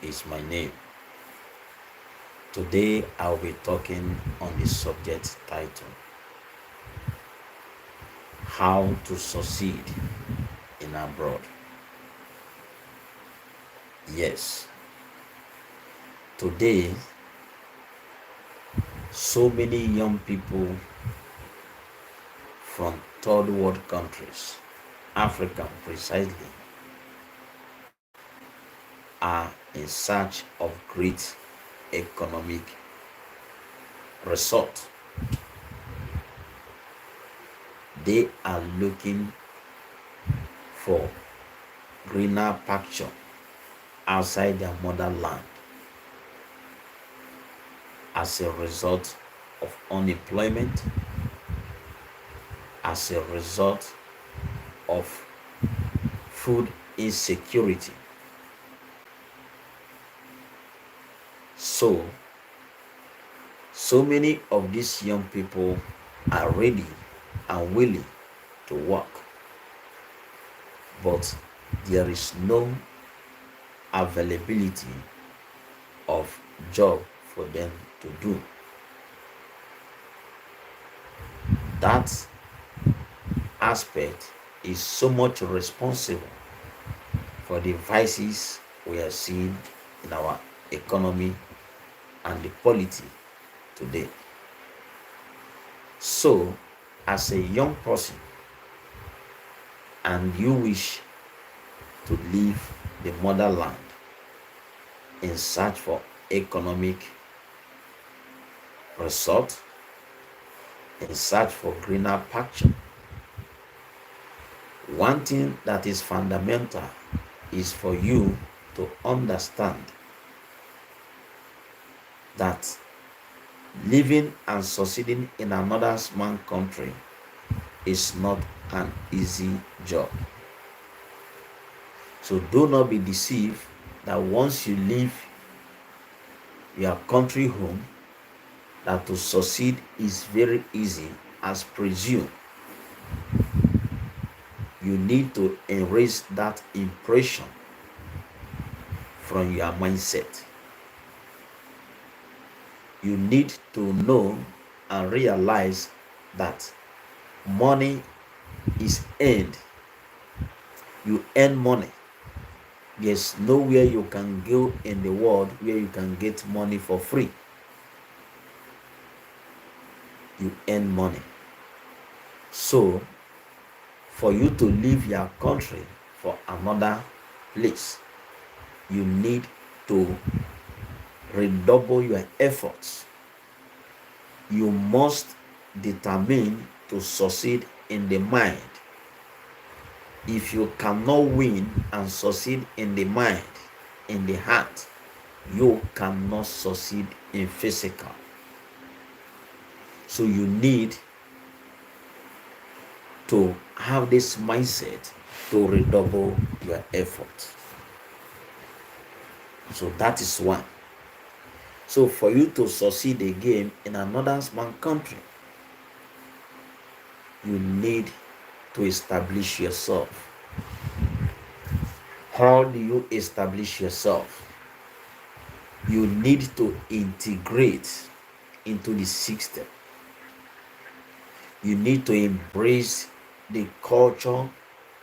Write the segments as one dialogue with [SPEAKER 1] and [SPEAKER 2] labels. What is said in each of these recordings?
[SPEAKER 1] is my name. Today I'll be talking on the subject titled How to Succeed in Abroad. Yes, today so many young people from third world countries, Africa precisely, are in search of great economic result. They are looking for greener pasture outside their motherland as a result of unemployment, as a result of food insecurity. So many of these young people are ready and willing to work, but there is no availability of job for them to do. That aspect is so much responsible for the vices we are seeing in our economy and the polity today. So, as a young person and you wish to leave the motherland in search for economic result, in search for greener pasture, one thing that is fundamental is for you to understand that living and succeeding in another man's country is not an easy job. So do not be deceived that once you leave your country home, that to succeed is very easy as presumed. You need to erase that impression from your mindset. You need to know and realize that money is earned. You earn money. There's nowhere you can go in the world where you can get money for free. You earn money. So, for you to leave your country for another place, you need to redouble your efforts. You must determine to succeed in the mind. If you cannot win and succeed in the mind, in the heart, you cannot succeed in physical. So you need to have this mindset to redouble your effort. So that is one. So for you to succeed again in another man's country, you need to establish yourself. How do you establish yourself? You need to integrate into the system. You need to embrace the culture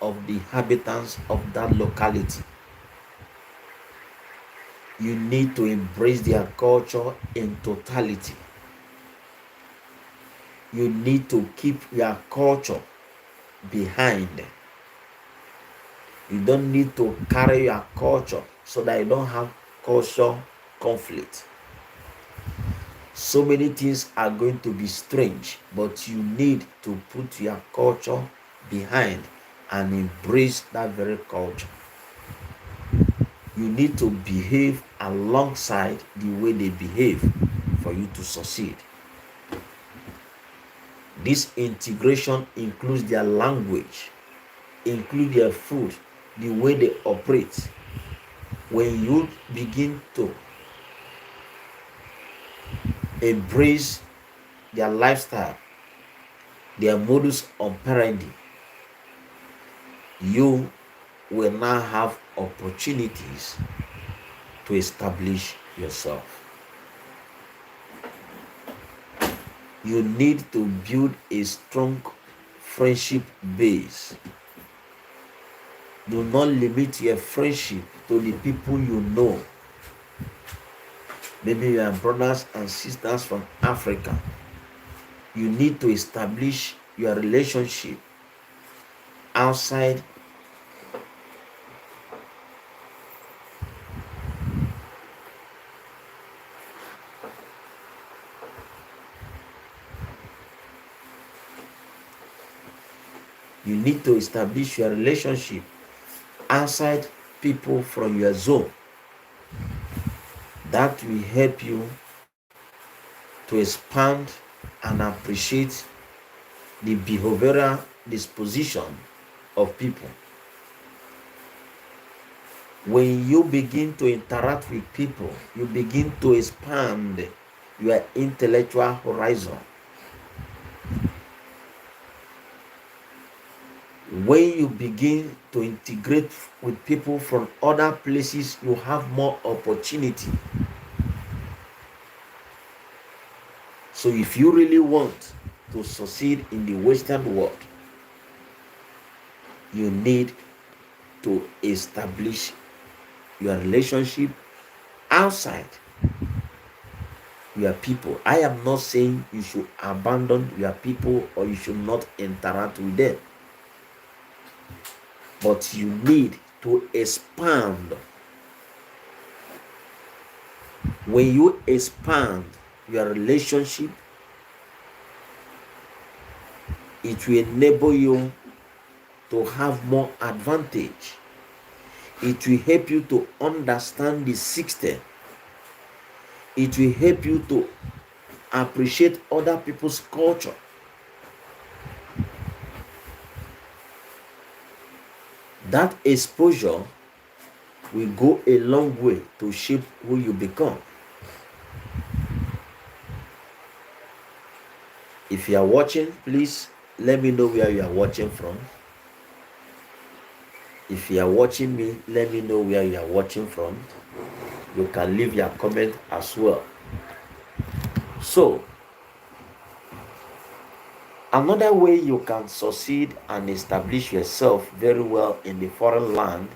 [SPEAKER 1] of the inhabitants of that locality. You need to embrace their culture in totality. You need to keep your culture behind. You don't need to carry your culture so that you don't have culture conflict. So many things are going to be strange, but you need to put your culture behind and embrace that very culture. You need to behave alongside the way they behave for you to succeed. This integration includes their language, include their food, the way they operate. When you begin to embrace their lifestyle, their modus operandi, you will now have opportunities to establish yourself. You need to build a strong friendship base. Do not limit your friendship to the people you know. Maybe you are brothers and sisters from Africa. You need to establish your relationship outside. You need to establish your relationship outside people from your zone. That will help you to expand and appreciate the behavioral disposition of people. When you begin to interact with people, you begin to expand your intellectual horizon. When you begin to integrate with people from other places, you have more opportunity. So if you really want to succeed in the Western world, you need to establish your relationship outside your people. I am not saying you should abandon your people or you should not interact with them. But you need to expand. When you expand your relationship, it will enable you to have more advantage. It will help you to understand the system. It will help you to appreciate other people's culture. That exposure will go a long way to shape who you become. If you are watching, please let me know where you are watching from. If you are watching me, let me know where you are watching from. You can leave your comment as well. So, another way you can succeed and establish yourself very well in the foreign land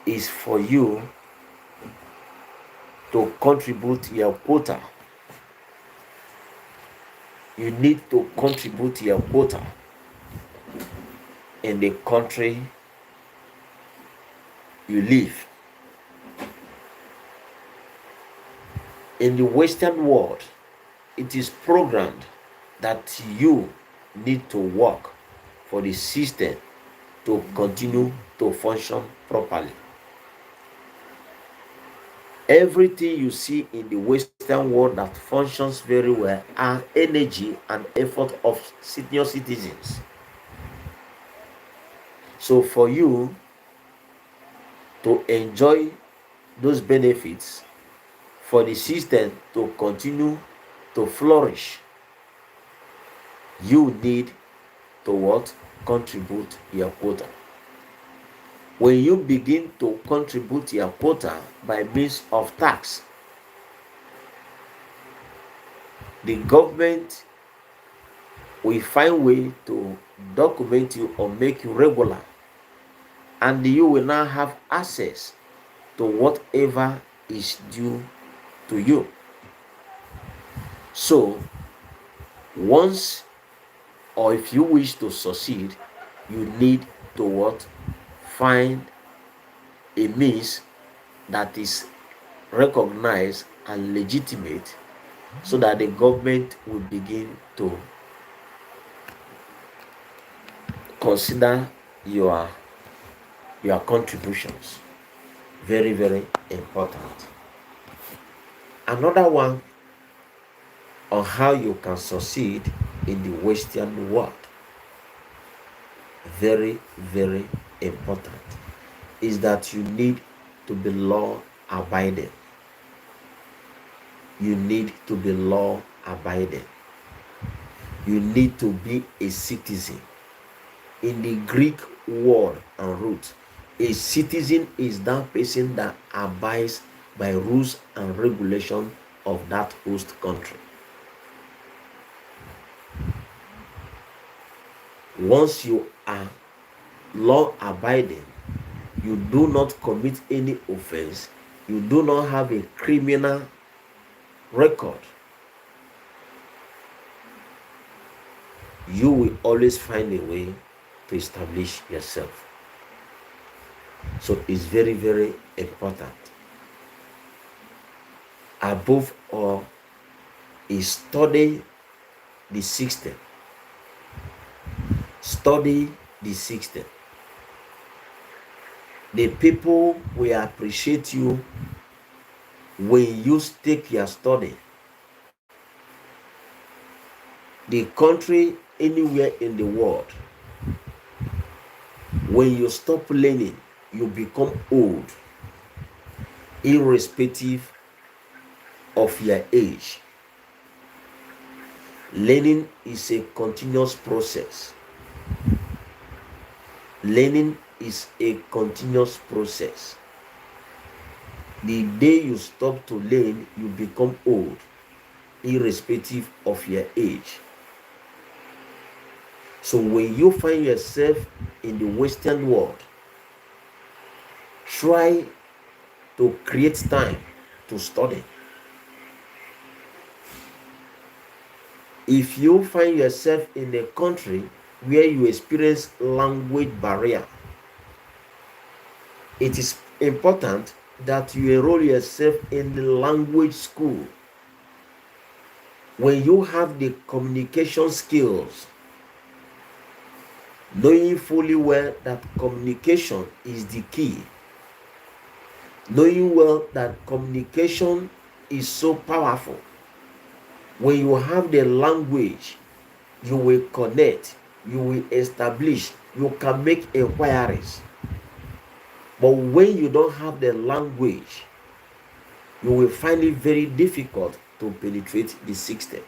[SPEAKER 1] is for you to contribute your quota. You need to contribute your quota in the country you live. In the Western world, it is programmed that you need to work for the system to continue to function properly. Everything you see in the Western world that functions very well are energy and effort of senior citizens. So for you to enjoy those benefits, for the system to continue to flourish, you need to what? Contribute your quota. When you begin to contribute your quota by means of tax, the government will find way to document you or make you regular, and you will now have access to whatever is due to you. So once, or if you wish to succeed, you need to what? Find a means that is recognized and legitimate, so that the government will begin to consider your contributions. Very, very important. Another one on how you can succeed in the Western world, very, very important, is that you need to be law abiding. You need to be law abiding. You need to be a citizen. In the Greek word and root, A citizen is that person that abides by rules and regulations of that host country. Once you are law abiding, you do not commit any offense, you do not have a criminal record, you will always find a way to establish yourself. So it's very, very important. Above all, is study the system. Study the system. The people will appreciate you when you take your study. The country anywhere in the world, when you stop learning, you become old, irrespective of your age. Learning is a continuous process. Learning is a continuous process. The day you stop to learn, you become old, irrespective of your age. So when you find yourself in the Western world, try to create time to study. If you find yourself in a country where you experience language barrier, it is important that you enroll yourself in the language school. When you have the communication skills, knowing fully well that communication is the key, knowing well that communication is so powerful, when you have the language, you will connect, you will establish, you can make inquiries. But when you don't have the language, you will find it very difficult to penetrate the system.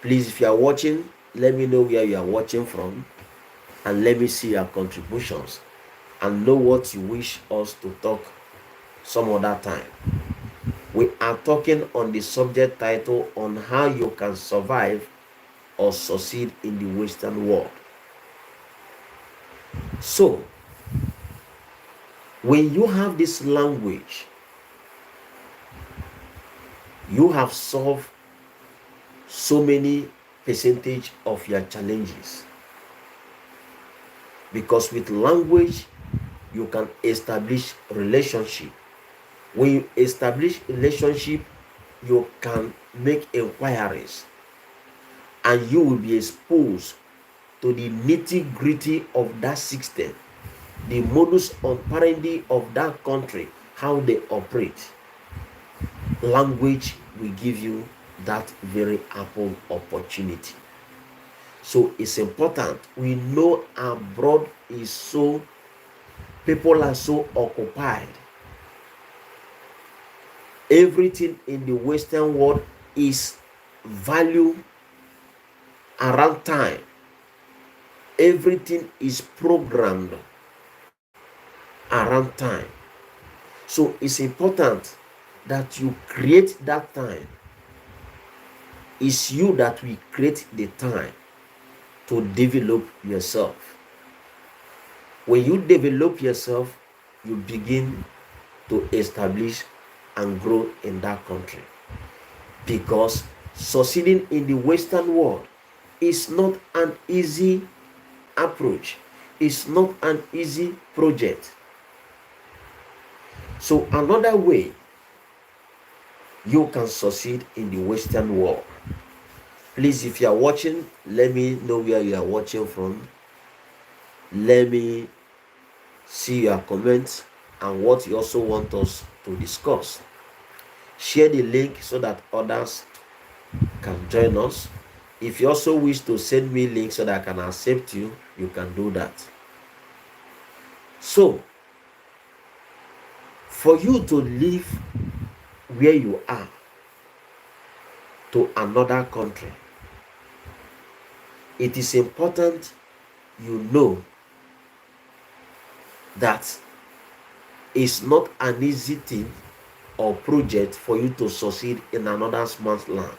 [SPEAKER 1] Please, if you are watching, let me know where you are watching from, and let me see your contributions and know what you wish us to talk some other time. We are talking on the subject title on how you can survive or succeed in the Western world. So, when you have this language, you have solved so many percentage of your challenges. Because with language, you can establish relationship. When you establish relationship, you can make inquiries, and you will be exposed to the nitty-gritty of that system, the modus operandi of that country, how they operate. Language will give you that very ample opportunity. So it's important. We know abroad is so, people are so occupied. Everything in the Western world is value around time. Everything is programmed around time. So it's important that you create that time. It's you that will create the time to develop yourself. When you develop yourself, you begin to establish and grow in that country. Because succeeding in the Western world is not an easy approach. It's not an easy project. So another way you can succeed in the Western world. Please, if you are watching, let me know where you are watching from. Let me see your comments and what you also want us to discuss. Share the link so that others can join us. If you also wish to send me links so that I can accept you, you can do that. So, for you to live where you are to another country, it is important you know that it's not an easy thing or project for you to succeed in another man's land.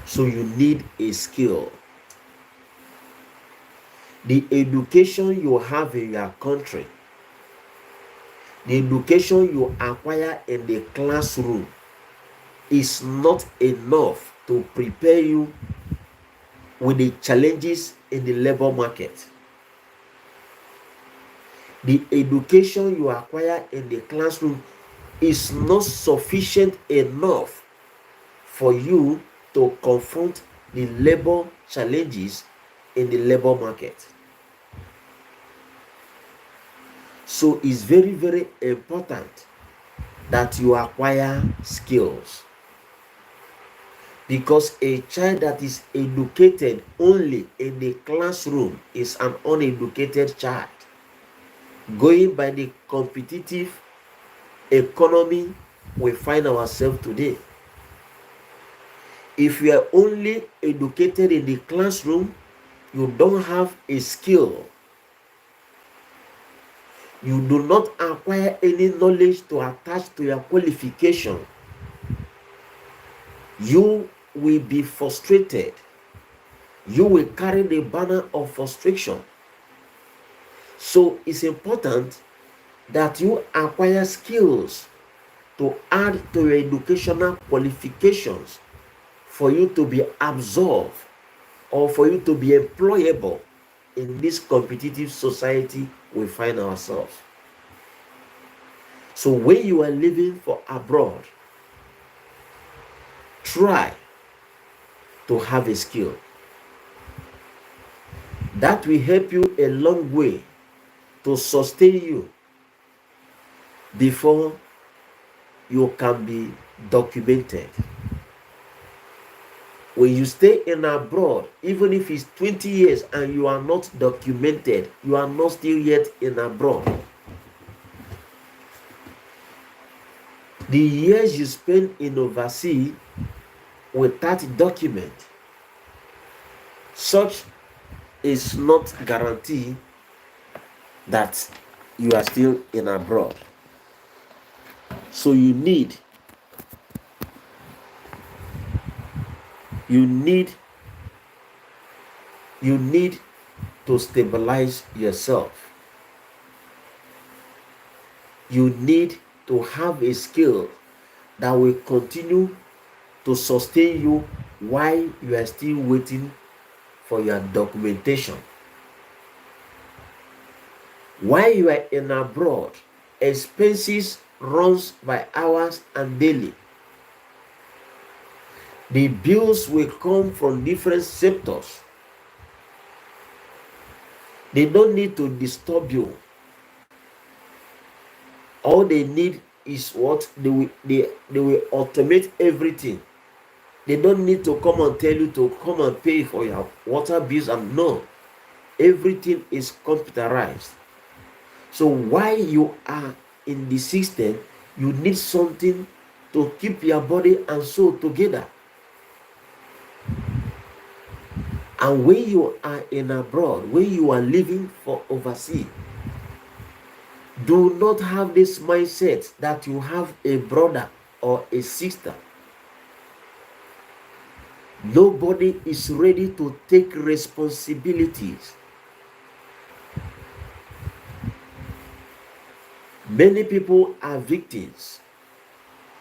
[SPEAKER 1] So you need a skill. The education you have in your country, the education you acquire in the classroom is not enough to prepare you with the challenges in the labor market. The education you acquire in the classroom is not sufficient enough for you to confront the labor challenges in the labor market. So it's very, very important that you acquire skills, because a child that is educated only in the classroom is an uneducated child. Going by the competitive economy we find ourselves today, if you are only educated in the classroom, you don't have a skill, you do not acquire any knowledge to attach to your qualification, you will be frustrated. You will carry the banner of frustration. So it's important that you acquire skills to add to your educational qualifications for you to be absorbed or for you to be employable in this competitive society we find ourselves. So when you are living for abroad, try to have a skill that will help you a long way to sustain you before you can be documented. When you stay in abroad, even if it's 20 years and you are not documented, you are not still yet in abroad. The years you spend in overseas without document, such is not guarantee that you are still in abroad. So you need to stabilize yourself. You need to have a skill that will continue to sustain you while you are still waiting for your documentation. While you are in abroad, expenses runs by hours and daily. The bills will come from different sectors. They don't need to disturb you. All they need is what they will automate everything. They don't need to come and tell you to come and pay for your water bills, and no, everything is computerized. So while you are in the system, you need something to keep your body and soul together. And when you are in abroad, when you are living for overseas, do not have this mindset that you have a brother or a sister. Nobody is ready to take responsibilities. Many people are victims.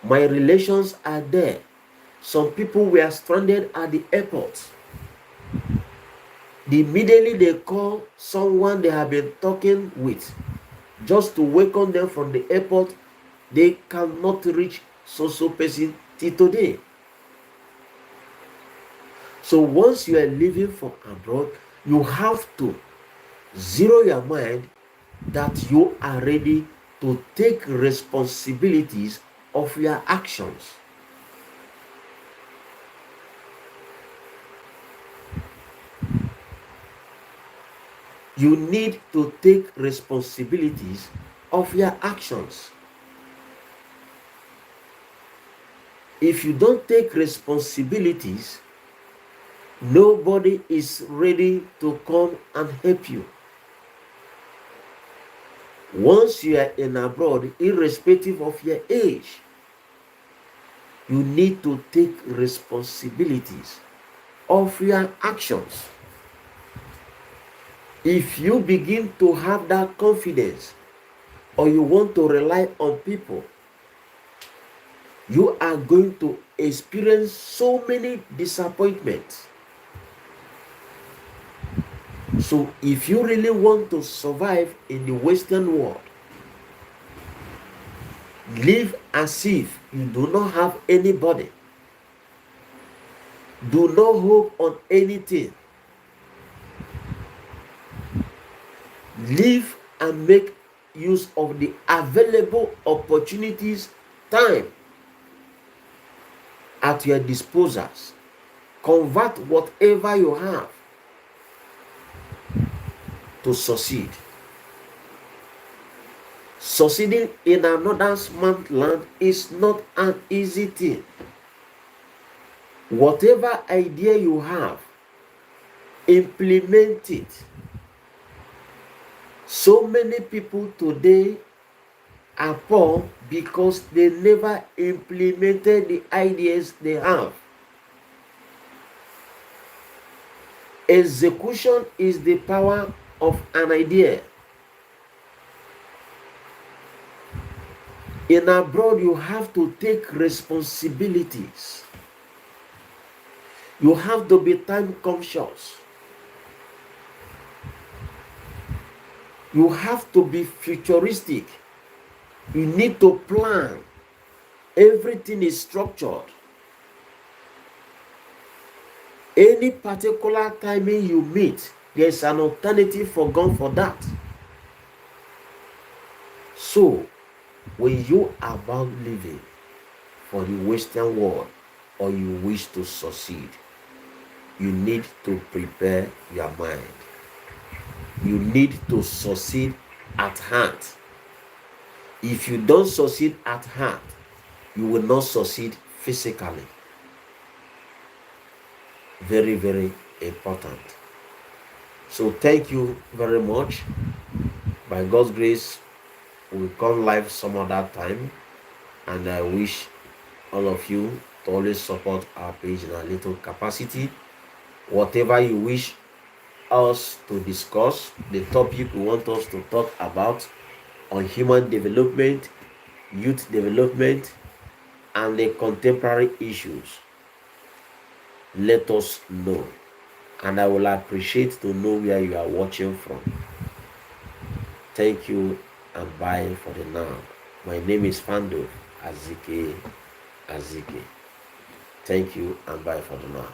[SPEAKER 1] My relations are there. Some people were stranded at the airport. Immediately they call someone they have been talking with just to welcome them from the airport. They cannot reach so person till today. So once you are living for abroad, you have to zero your mind that you are ready to take responsibilities of your actions. You need to take responsibilities of your actions. If you don't take responsibilities, nobody is ready to come and help you. Once you are in abroad, irrespective of your age, you need to take responsibilities of your actions. If you begin to have that confidence, or you want to rely on people, you are going to experience so many disappointments. So if you really want to survive in the Western world, live as if you do not have anybody. Do not hope on anything. Live and make use of the available opportunities, time at your disposals. Convert whatever you have to succeed. Succeeding in another man's land is not an easy thing. Whatever idea you have, implement it. So many people today are poor because they never implemented the ideas they have. Execution is the power of an idea. In abroad, you have to take responsibilities. You have to be time conscious. You have to be futuristic. You need to plan. Everything is structured. Any particular timing you meet, there's an alternative for God for that. So, when you are about living for the Western world, or you wish to succeed, you need to prepare your mind. You need to succeed at heart. If you don't succeed at heart, you will not succeed physically. Very, very important. So thank you very much. By God's grace, we'll come live some other time, and I wish all of you to always support our page in a little capacity. Whatever you wish us to discuss, the topic you want us to talk about on human development, youth development, and the contemporary issues, let us know, and I will appreciate to know where you are watching from. Thank you, and bye for the now. My name is Fando Azike. Thank you, and bye for the now.